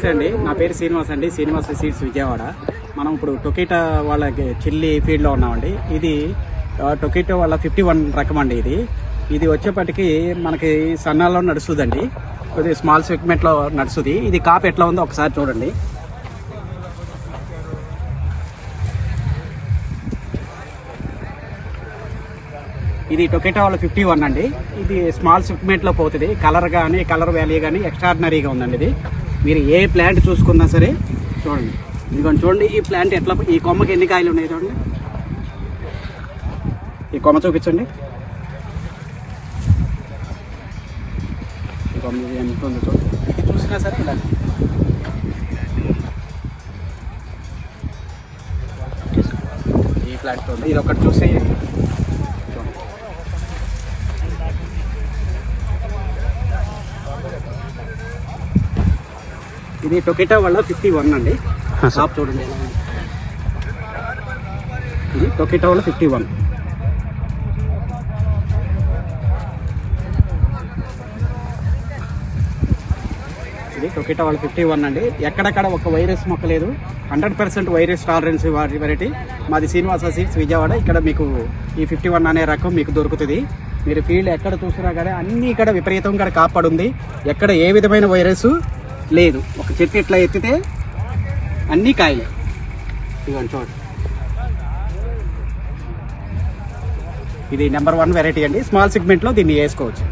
నమస్తే అండి, నా పేరు శ్రీనివాస్ అండి, శ్రీనివాస్ సీడ్స్ విజయవాడ. మనం ఇప్పుడు టొకిటా వాళ్ళకి చిల్లి ఫీల్డ్లో ఉన్నామండి. ఇది టొకిటా వాళ్ళ 51 రకం అండి. ఇది వచ్చేప్పటికి మనకి సన్నాల్లో నడుస్తుందండి, కొద్దిగా స్మాల్ సెగ్మెంట్లో నడుస్తుంది. ఇది కాపు ఎట్లా ఉందో ఒకసారి చూడండి. ఇది టొకిటా వాళ్ళ 51 అండి. ఇది స్మాల్ సెగ్మెంట్లో పోతుంది. కలర్ కానీ కలర్ వాల్యూ కానీ ఎక్స్ట్రాడినరీగా ఉందండి. ఇది మీరు ఏ ప్లాంట్ చూసుకున్నా సరే చూడండి. ఇదిగోండి చూడండి, ఈ ప్లాంట్ ఎట్లా, ఈ కొమ్మకి ఎన్ని కాయలు ఉన్నాయి చూడండి. ఈ కొమ్మ చూపించండి, ఈ కొమ్మ ఎంత ఉందో చూడండి. ఇది చూసినా సరే ఇలా ఈ ప్లాంట్ చూడండి. ఇది ఒకటి చూసి ఇది టొకిటా వాళ్ళ 51 అండి. షాప్ చూడండి, ఇది టొకిటా వాళ్ళ 51. ఇది టొకిటా వాళ్ళ 51 అండి. ఎక్కడెక్కడ ఒక వైరస్ మొక్క లేదు, 100% వైరస్ టాలరెన్స్ వెరైటీ. మాది శ్రీనివాస సీడ్స్ విజయవాడ. ఇక్కడ మీకు ఈ 51 అనే రకం మీకు దొరుకుతుంది. మీరు ఫీల్డ్ ఎక్కడ చూసినా కానీ అన్నీ ఇక్కడ విపరీతంగా కాపాడుంది. ఎక్కడ ఏ విధమైన వైరస్ లేదు. ఒక చెట్టు ఇట్లా ఎత్తితే అన్ని కాయలే. ఇదిగోండి చూడండి, ఇది నెంబర్ 1 వెరైటీ అండి. స్మాల్ సెగ్మెంట్లో దీన్ని వేసుకోవచ్చు.